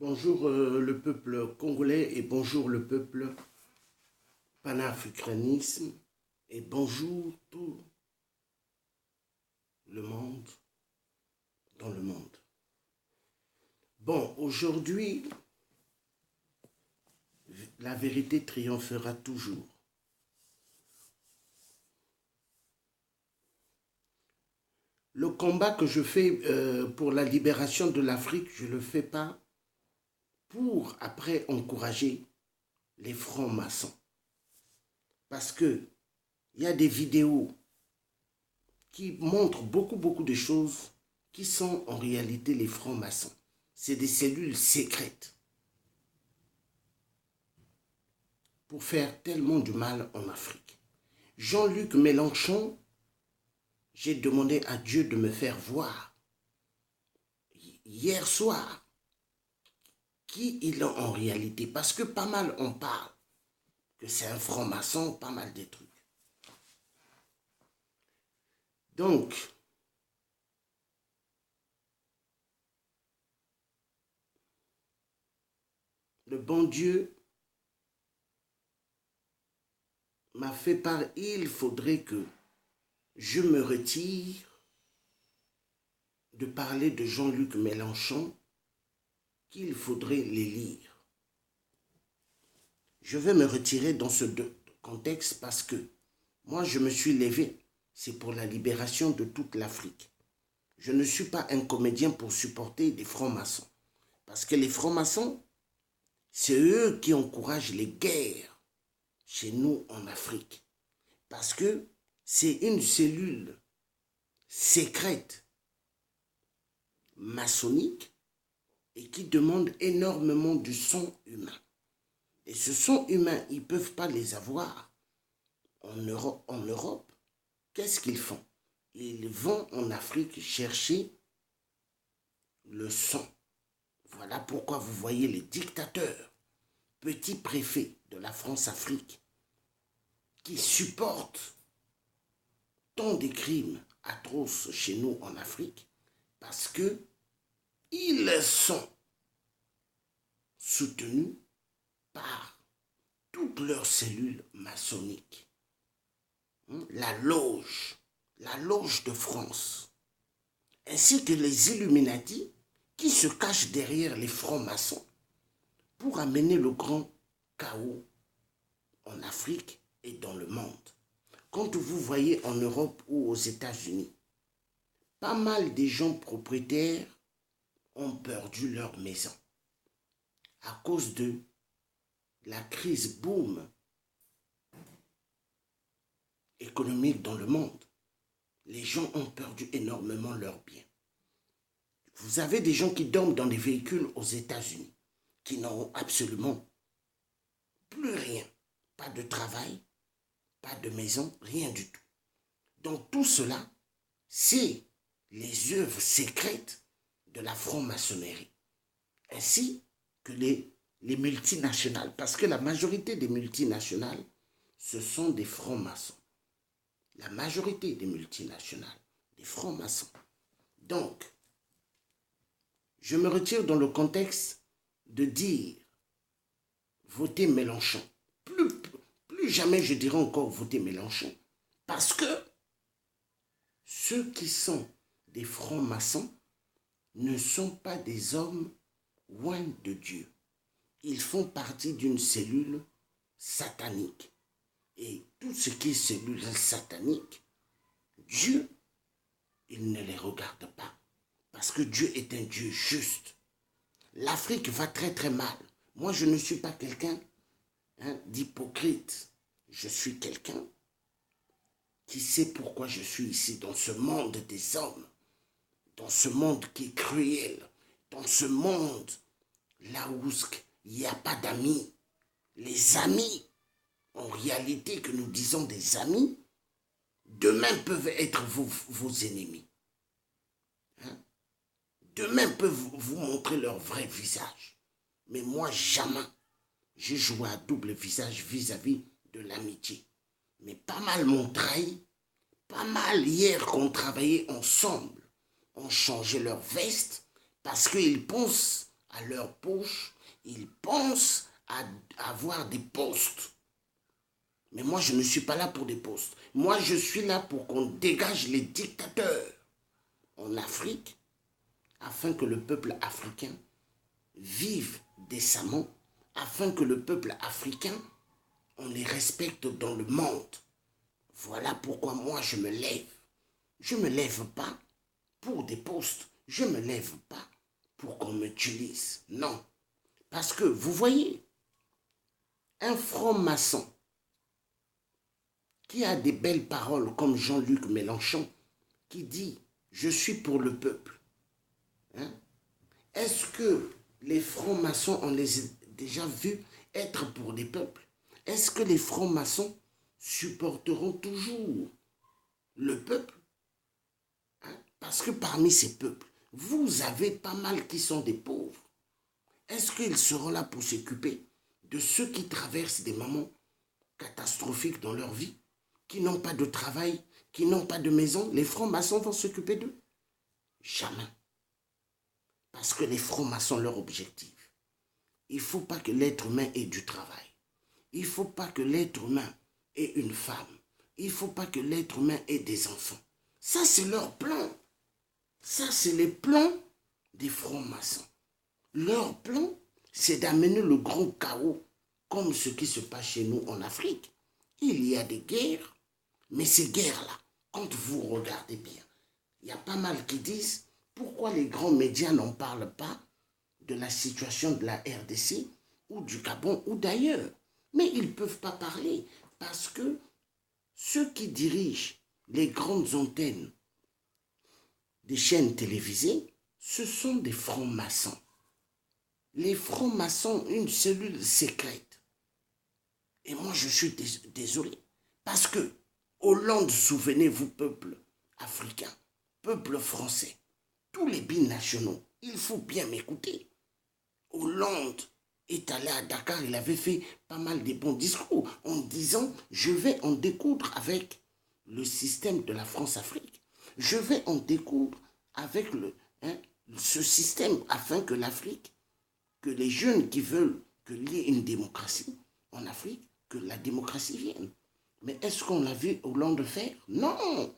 Bonjour le peuple congolais et bonjour le peuple panafricanisme et bonjour tout le monde dans le monde. Bon, aujourd'hui, la vérité triomphera toujours. Le combat que je fais pour la libération de l'Afrique, je ne le fais pas pour après encourager les francs-maçons. Parce que il y a des vidéos qui montrent beaucoup de choses qui sont en réalité les francs-maçons. C'est des cellules secrètes pour faire tellement du mal en Afrique. Jean-Luc Mélenchon, j'ai demandé à Dieu de me faire voir hier soir qui il est en réalité. Parce que pas mal on parle que c'est un franc-maçon, pas mal de trucs. Donc, le bon Dieu m'a fait part, il faudrait que je me retire de parler de Jean-Luc Mélenchon, qu'il faudrait les lire. Je vais me retirer dans ce contexte parce que moi je me suis levé, c'est pour la libération de toute l'Afrique. Je ne suis pas un comédien pour supporter des francs-maçons. Parce que les francs-maçons, c'est eux qui encouragent les guerres chez nous en Afrique. Parce que c'est une cellule secrète maçonnique et qui demande énormément du sang humain. Et ce sang humain, ils ne peuvent pas les avoir en Europe. Qu'est-ce qu'ils font? Ils vont en Afrique chercher le sang. Voilà pourquoi vous voyez les dictateurs, petits préfets de la France-Afrique, qui supportent tant de crimes atroces chez nous en Afrique, parce que ils sont soutenus par toutes leurs cellules maçonniques. La loge de France, ainsi que les Illuminati qui se cachent derrière les francs-maçons pour amener le grand chaos en Afrique et dans le monde. Quand vous voyez en Europe ou aux États-Unis, pas mal de gens propriétaires ont perdu leur maison à cause de la crise boom économique dans le monde. Les gens ont perdu énormément leurs biens. Vous avez des gens qui dorment dans des véhicules aux États-Unis, qui n'ont absolument plus rien. Pas de travail, pas de maison, rien du tout. Donc tout cela, c'est les œuvres secrètes de la franc-maçonnerie, ainsi que les multinationales, parce que la majorité des multinationales, ce sont des francs-maçons. La majorité des multinationales, des francs-maçons. Donc, je me retire dans le contexte de dire votez Mélenchon. Plus jamais je dirai encore voter Mélenchon. Parce que ceux qui sont des francs-maçons ne sont pas des hommes loin de Dieu. Ils font partie d'une cellule satanique. Et tout ce qui est cellule satanique, Dieu, il ne les regarde pas. Parce que Dieu est un Dieu juste. L'Afrique va très mal. Moi, je ne suis pas quelqu'un d'hypocrite. Je suis quelqu'un qui sait pourquoi je suis ici, dans ce monde des hommes, dans ce monde qui est cruel, dans ce monde là où il n'y a pas d'amis. Les amis, en réalité, que nous disons des amis, demain peuvent être vos ennemis. Demain peuvent vous montrer leur vrai visage. Mais moi, jamais, j'ai joué à double visage vis-à-vis de l'amitié. Mais pas mal m'ont trahi. Pas mal hier qu'on travaillait ensemble. On changeait leur veste parce qu'ils pensent à leur poche, ils pensent à avoir des postes. Mais moi, je ne suis pas là pour des postes. Moi, je suis là pour qu'on dégage les dictateurs en Afrique, afin que le peuple africain vive décemment, afin que le peuple africain, on les respecte dans le monde. Voilà pourquoi moi, je me lève. Je ne me lève pas pour des postes. Je ne me lève pas pour qu'on m'utilise. Non. Parce que, vous voyez, un franc-maçon qui a des belles paroles comme Jean-Luc Mélenchon, qui dit « Je suis pour le peuple ». Hein? Est-ce que les francs-maçons, on les a déjà vus être pour des peuples? Est-ce que les francs-maçons supporteront toujours le peuple? Hein? Parce que parmi ces peuples, vous avez pas mal qui sont des pauvres. Est-ce qu'ils seront là pour s'occuper de ceux qui traversent des moments catastrophiques dans leur vie, qui n'ont pas de travail, qui n'ont pas de maison? Les francs-maçons vont s'occuper d'eux? Jamais. Parce que les francs-maçons, leur objectif, il ne faut pas que l'être humain ait du travail. Il ne faut pas que l'être humain ait une femme. Il ne faut pas que l'être humain ait des enfants. Ça, c'est leur plan. Ça, c'est les plans des francs-maçons. Leur plan, c'est d'amener le grand chaos, comme ce qui se passe chez nous en Afrique. Il y a des guerres, mais ces guerres-là, quand vous regardez bien, il y a pas mal qui disent pourquoi les grands médias n'en parlent pas de la situation de la RDC ou du Gabon ou d'ailleurs. Mais ils ne peuvent pas parler parce que ceux qui dirigent les grandes antennes des chaînes télévisées, ce sont des francs-maçons. Les francs-maçons, une cellule secrète. Et moi, je suis désolé. Parce que Hollande, souvenez-vous, peuple africain, peuple français, tous les binationaux, il faut bien m'écouter. Hollande est allé à Dakar, il avait fait pas mal de bons discours en disant « Je vais en découdre avec le système de la France-Afrique. Je vais en découdre avec ce système afin que l'Afrique, que les jeunes qui veulent qu'il y ait une démocratie en Afrique, que la démocratie vienne. » Mais est-ce qu'on l'a vu Hollande faire? Non.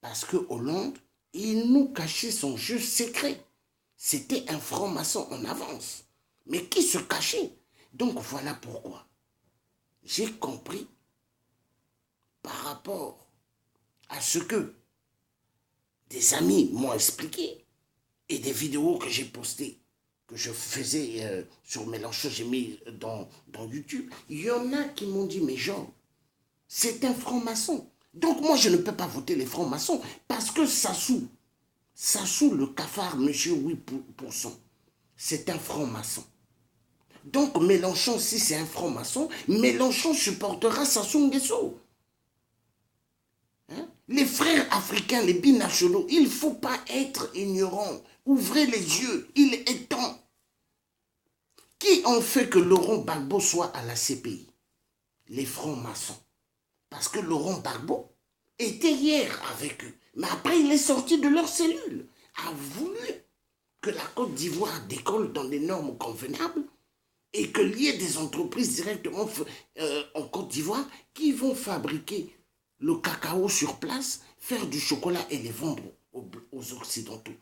Parce que Hollande, il nous cachait son jeu secret. C'était un franc-maçon en avance. Mais qui se cachait? Donc voilà pourquoi j'ai compris par rapport à ce que des amis m'ont expliqué et des vidéos que j'ai postées, que je faisais sur Mélenchon, j'ai mis dans YouTube, il y en a qui m'ont dit, mais Jean, c'est un franc-maçon. Donc moi, je ne peux pas voter les francs-maçons parce que Sassou, le cafard, monsieur 8%, c'est un franc-maçon. Donc Mélenchon, si c'est un franc-maçon, Mélenchon supportera Sassou Nguesso. Hein? Les frères africains, les binationaux, il ne faut pas être ignorant. Ouvrez les yeux, il est temps. Qui ont fait que Laurent Gbagbo soit à la CPI? Les francs-maçons. Parce que Laurent Gbagbo était hier avec eux. Mais après, il est sorti de leur cellule. A voulu que la Côte d'Ivoire décolle dans des normes convenables et qu'il y ait des entreprises directement en Côte d'Ivoire qui vont fabriquer le cacao sur place, faire du chocolat et les vendre aux Occidentaux.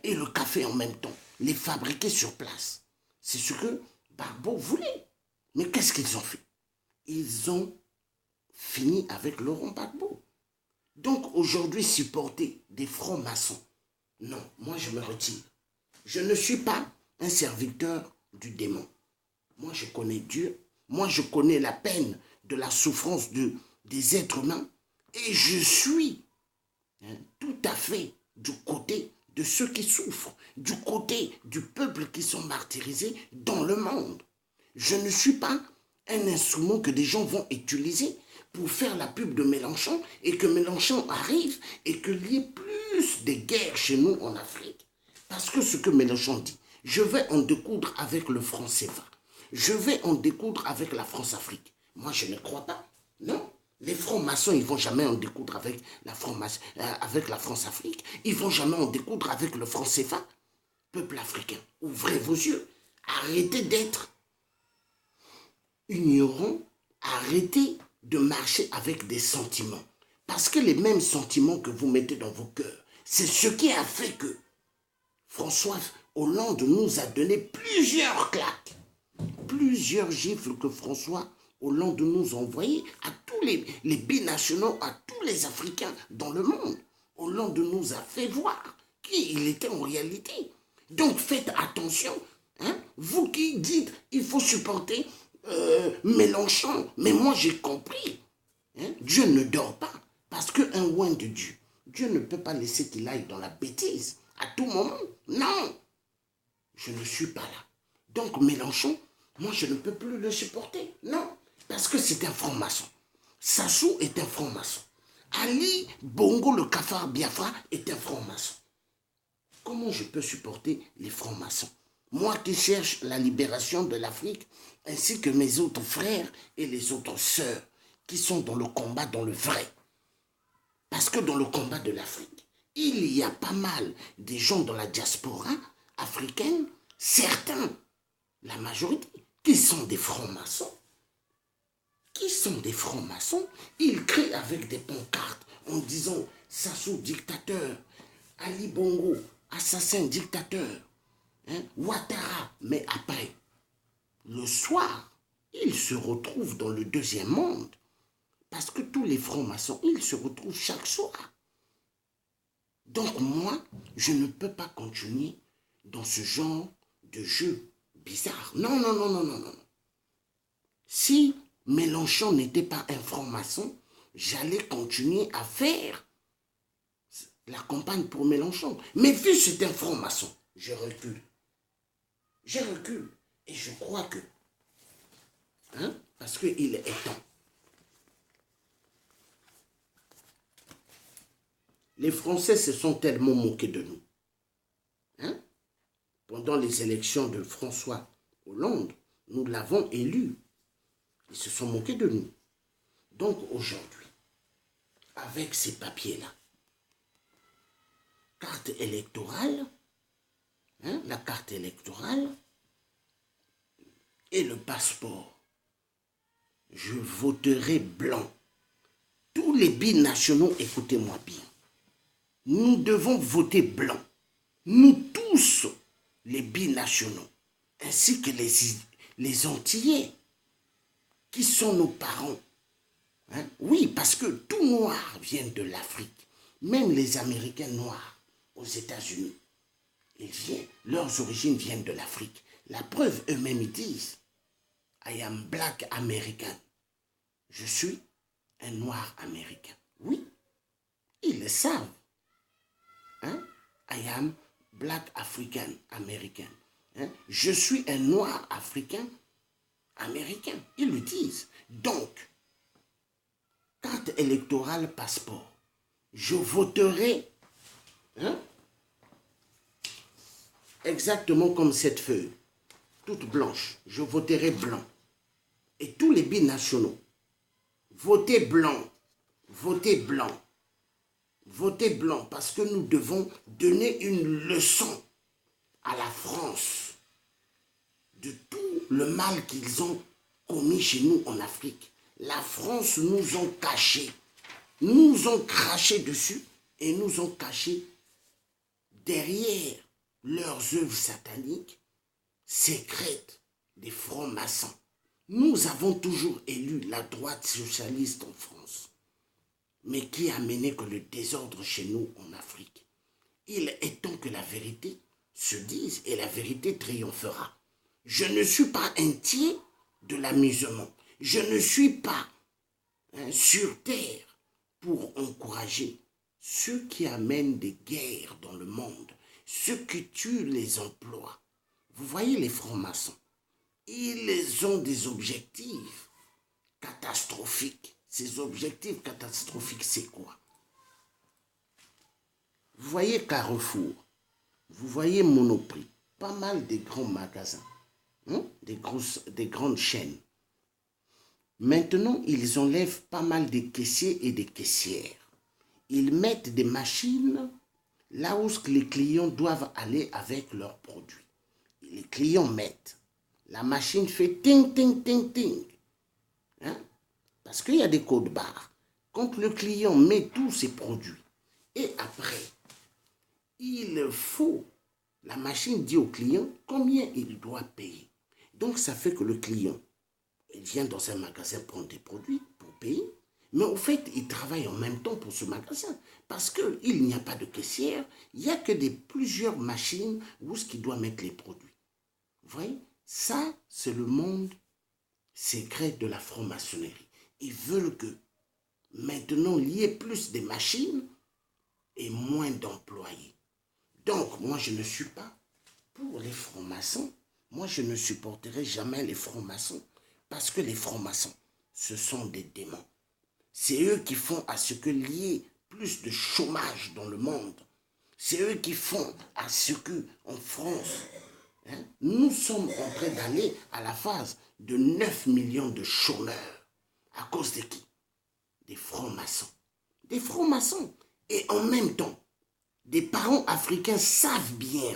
Et le café en même temps, les fabriquer sur place. C'est ce que Gbagbo voulait. Mais qu'est-ce qu'ils ont fait? Ils ont fini avec Laurent Gbagbo. Donc aujourd'hui, supporter des francs-maçons, non, moi je me retire. Je ne suis pas un serviteur du démon. Moi je connais Dieu, moi je connais la peine de la souffrance des êtres humains et je suis tout à fait du côté de ceux qui souffrent, du côté du peuple qui sont martyrisés dans le monde. Je ne suis pas un instrument que des gens vont utiliser pour faire la pub de Mélenchon et que Mélenchon arrive et qu'il y ait plus de guerres chez nous en Afrique. Parce que ce que Mélenchon dit, je vais en découdre avec le franc CFA. Je vais en découdre avec la France-Afrique. Moi, je ne crois pas. Non. Les francs-maçons, ils ne vont jamais en découdre avec la France-Afrique. Ils ne vont jamais en découdre avec le franc CFA. Peuple africain, ouvrez vos yeux. Arrêtez d'être ignorants. Arrêtez de marcher avec des sentiments. Parce que les mêmes sentiments que vous mettez dans vos cœurs, c'est ce qui a fait que François Hollande nous a donné plusieurs claques, plusieurs gifles que François Hollande nous a envoyés à tous les binationaux, à tous les Africains dans le monde. Hollande nous a fait voir qui il était en réalité. Donc faites attention, hein? Vous qui dites il faut supporter Mélenchon, mais moi j'ai compris, hein? Dieu ne dort pas, parce qu'un oint de Dieu, Dieu ne peut pas laisser qu'il aille dans la bêtise à tout moment. Non, je ne suis pas là. Donc Mélenchon, moi je ne peux plus le supporter. Non, parce que c'est un franc-maçon. Sassou est un franc-maçon. Ali Bongo le Cafard Biafra est un franc-maçon. Comment je peux supporter les francs-maçons? Moi qui cherche la libération de l'Afrique, ainsi que mes autres frères et les autres sœurs qui sont dans le combat, dans le vrai. Parce que dans le combat de l'Afrique, il y a pas mal de gens dans la diaspora africaine, certains, la majorité, qui sont des francs-maçons. Qui sont des francs-maçons. Ils crient avec des pancartes en disant « Sassou, dictateur »,« Ali Bongo, assassin, dictateur », hein, « Ouattara ». Mais après, le soir, ils se retrouvent dans le deuxième monde. Parce que tous les francs-maçons, ils se retrouvent chaque soir. Donc moi, je ne peux pas continuer dans ce genre de jeu bizarre. Non, non, non, non, non, non. Si Mélenchon n'était pas un franc-maçon, j'allais continuer à faire la campagne pour Mélenchon. Mais vu que c'est un franc-maçon, je recule. Je recule. Et je crois que, hein, parce qu'il est temps. Les Français se sont tellement moqués de nous. Hein? Pendant les élections de François Hollande, nous l'avons élu. Ils se sont moqués de nous. Donc aujourd'hui, avec ces papiers-là, carte électorale, hein, la carte électorale et le passeport, je voterai blanc. Tous les binationaux, écoutez-moi bien. Nous devons voter blanc. Nous tous, les binationaux, ainsi que les Antillais, qui sont nos parents. Hein? Oui, parce que tout noir vient de l'Afrique. Même les Américains noirs aux États-Unis, leurs origines viennent de l'Afrique. La preuve, eux-mêmes, ils disent, I am black American. Je suis un noir américain. Oui, ils le savent. Hein? I am black African American. Hein? Je suis un noir africain américain. Ils le disent. Donc, carte électorale, passeport. Je voterai, hein, exactement comme cette feuille, toute blanche. Je voterai blanc. Et tous les binationaux, votez blanc, votez blanc. Votez blanc parce que nous devons donner une leçon à la France de tout le mal qu'ils ont commis chez nous en Afrique. La France nous ont cachés, nous ont craché dessus et nous ont cachés derrière leurs œuvres sataniques secrètes des francs-maçons. Nous avons toujours élu la droite socialiste en France, mais qui a mené que le désordre chez nous en Afrique. Il est temps que la vérité se dise et la vérité triomphera. Je ne suis pas un tiers de l'amusement. Je ne suis pas sur terre pour encourager ceux qui amènent des guerres dans le monde, ceux qui tuent les emplois. Vous voyez les francs-maçons, ils ont des objectifs catastrophiques. Ces objectifs catastrophiques, c'est quoi? Vous voyez Carrefour, vous voyez Monoprix, pas mal de grands magasins, hein, des grandes chaînes. Maintenant, ils enlèvent pas mal de caissiers et des caissières. Ils mettent des machines là où les clients doivent aller avec leurs produits. Et les clients mettent. La machine fait ting, ting, ting, ting. Hein? Parce qu'il y a des codes barres. Quand le client met tous ses produits, et après, il faut, la machine dit au client combien il doit payer. Donc ça fait que le client, il vient dans un magasin prendre des produits pour payer, mais au fait, il travaille en même temps pour ce magasin. Parce qu'il n'y a pas de caissière, il n'y a que plusieurs machines où ce qu'il doit mettre les produits. Vous voyez, ça, c'est le monde secret de la franc-maçonnerie. Ils veulent que maintenant, il y ait plus de machines et moins d'employés. Donc, moi, je ne suis pas pour les francs-maçons. Moi, je ne supporterai jamais les francs-maçons parce que les francs-maçons, ce sont des démons. C'est eux qui font à ce qu'il y ait plus de chômage dans le monde. C'est eux qui font à ce qu'en France, nous sommes en train d'aller à la phase de 9 millions de chômeurs. À cause de qui? Des francs-maçons. Des francs-maçons. Et en même temps, des parents africains savent bien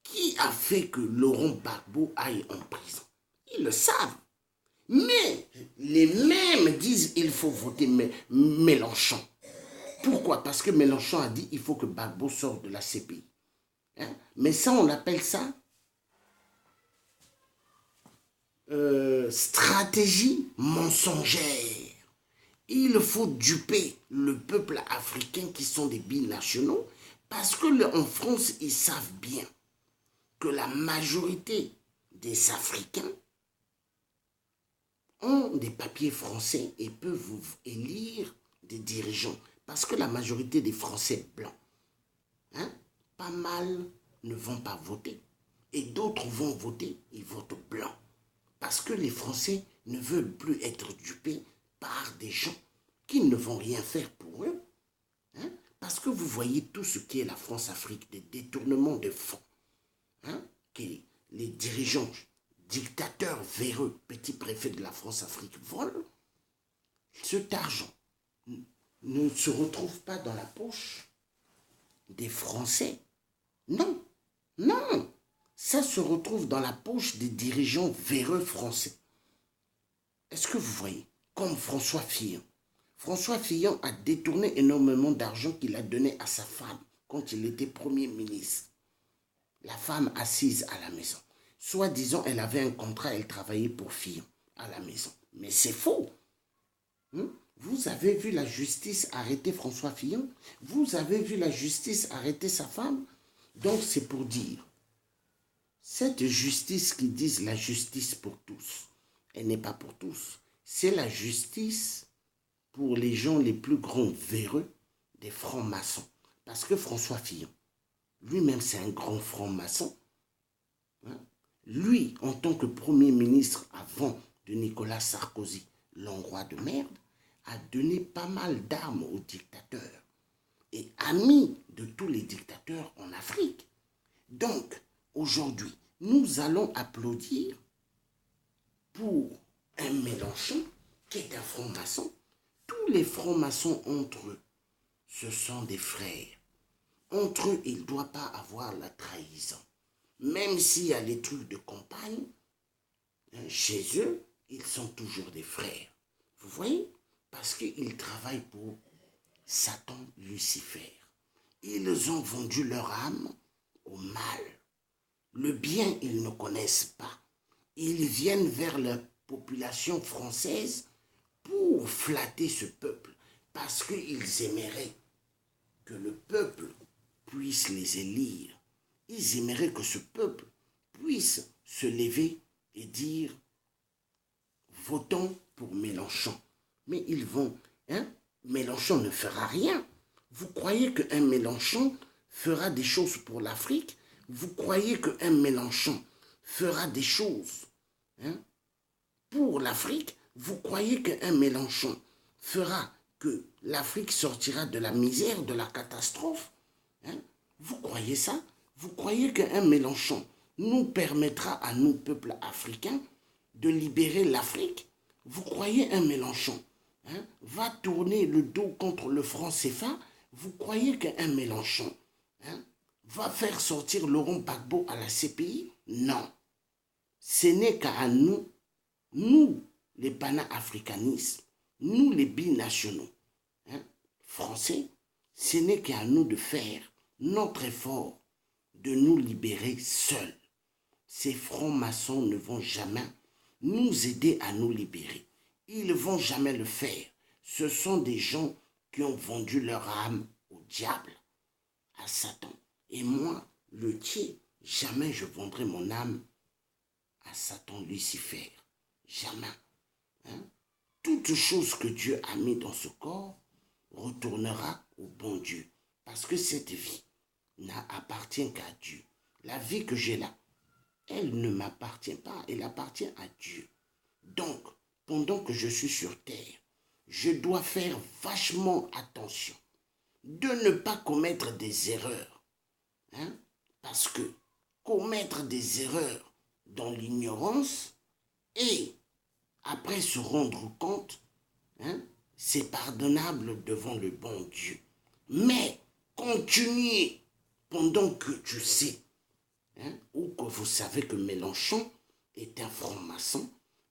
qui a fait que Laurent Gbagbo aille en prison. Ils le savent. Mais les mêmes disent qu'il faut voter Mélenchon. Pourquoi? Parce que Mélenchon a dit qu'il faut que Gbagbo sorte de la CPI. Hein? Mais ça, on appelle ça stratégie mensongère. Il faut duper le peuple africain qui sont des binationaux parce qu'en France, ils savent bien que la majorité des Africains ont des papiers français et peuvent élire des dirigeants. Parce que la majorité des Français blancs, pas mal ne vont pas voter. Et d'autres vont voter, ils votent blanc. Parce que les Français ne veulent plus être dupés par des gens qui ne vont rien faire pour eux. Parce que vous voyez tout ce qui est la France-Afrique, des détournements de fonds. Que les dirigeants, dictateurs véreux, petits préfets de la France-Afrique volent. Cet argent ne se retrouve pas dans la poche des Français. Non, non. Ça se retrouve dans la poche des dirigeants véreux français. Est-ce que vous voyez? Comme François Fillon. François Fillon a détourné énormément d'argent qu'il a donné à sa femme quand il était Premier ministre. La femme assise à la maison. Soi-disant, elle avait un contrat, elle travaillait pour Fillon à la maison. Mais c'est faux. Vous avez vu la justice arrêter François Fillon? Vous avez vu la justice arrêter sa femme? Donc c'est pour dire, cette justice qui disent la justice pour tous, elle n'est pas pour tous. C'est la justice pour les gens les plus grands véreux des francs-maçons. Parce que François Fillon, lui-même c'est un grand franc-maçon. Lui, en tant que Premier ministre avant de Nicolas Sarkozy, l'Hongrois de merde, a donné pas mal d'armes aux dictateurs et ami de tous les dictateurs en Afrique. Donc, aujourd'hui, nous allons applaudir pour un Mélenchon qui est un franc-maçon. Tous les francs-maçons entre eux, ce sont des frères. Entre eux, il ne doit pas avoir la trahison. Même s'il y a les trucs de campagne, chez eux, ils sont toujours des frères. Vous voyez? Parce qu'ils travaillent pour Satan, Lucifer. Ils ont vendu leur âme au mal. Le bien, ils ne connaissent pas. Ils viennent vers la population française pour flatter ce peuple. Parce qu'ils aimeraient que le peuple puisse les élire. Ils aimeraient que ce peuple puisse se lever et dire « Votons pour Mélenchon ». Mais ils vont, Mélenchon ne fera rien. Vous croyez qu'un Mélenchon fera des choses pour l'Afrique? Vous croyez qu'un Mélenchon fera des choses pour l'Afrique? Vous croyez qu'un Mélenchon fera que l'Afrique sortira de la misère, de la catastrophe? Vous croyez ça? Vous croyez qu'un Mélenchon nous permettra à nous, peuple africain, de libérer l'Afrique? Vous croyez un Mélenchon va tourner le dos contre le franc CFA, Vous croyez qu'un Mélenchon va faire sortir Laurent Gbagbo à la CPI? Non. Ce n'est qu'à nous, les panafricanistes, nous les binationaux français, ce n'est qu'à nous de faire notre effort de nous libérer seuls. Ces francs-maçons ne vont jamais nous aider à nous libérer. Ils ne vont jamais le faire. Ce sont des gens qui ont vendu leur âme au diable, à Satan. Et moi, le Dieu, jamais je vendrai mon âme à Satan Lucifer. Jamais. Toute chose que Dieu a mis dans ce corps retournera au bon Dieu. Parce que cette vie n'appartient qu'à Dieu. La vie que j'ai là, elle ne m'appartient pas, elle appartient à Dieu. Donc, pendant que je suis sur terre, je dois faire vachement attention de ne pas commettre des erreurs. Parce que commettre des erreurs dans l'ignorance et après se rendre compte, c'est pardonnable devant le bon Dieu. Mais continuez pendant que tu sais ou que vous savez que Mélenchon est un franc-maçon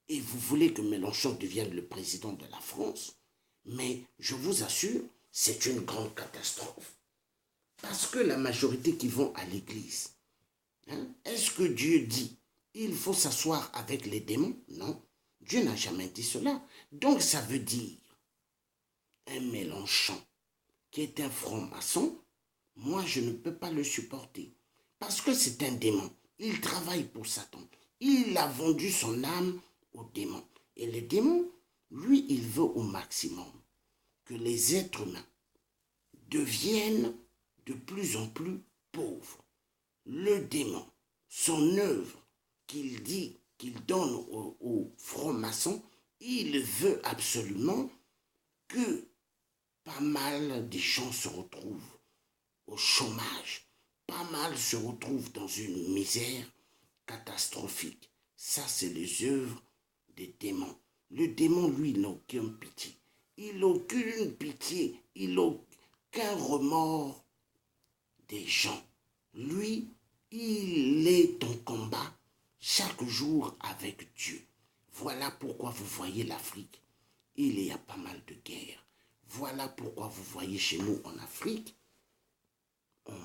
et vous voulez que Mélenchon devienne le président de la France, mais je vous assure, c'est une grande catastrophe. Parce que la majorité qui vont à l'église, est-ce que Dieu dit il faut s'asseoir avec les démons? Non, Dieu n'a jamais dit cela. Donc ça veut dire un Mélenchon qui est un franc-maçon, moi je ne peux pas le supporter. Parce que c'est un démon. Il travaille pour Satan. Il a vendu son âme au démon. Et le démon, lui, il veut au maximum que les êtres humains deviennent de plus en plus pauvres. Le démon, son œuvre qu'il dit, qu'il donne aux francs-maçons, il veut absolument que pas mal de gens se retrouvent au chômage. Pas mal se retrouvent dans une misère catastrophique. Ça, c'est les œuvres des démons. Le démon, lui, n'a aucune pitié. Il n'a aucune pitié. Il n'a aucun remords des gens. Lui, il est en combat chaque jour avec Dieu. Voilà pourquoi vous voyez l'Afrique. Il y a pas mal de guerres. Voilà pourquoi vous voyez chez nous en Afrique, on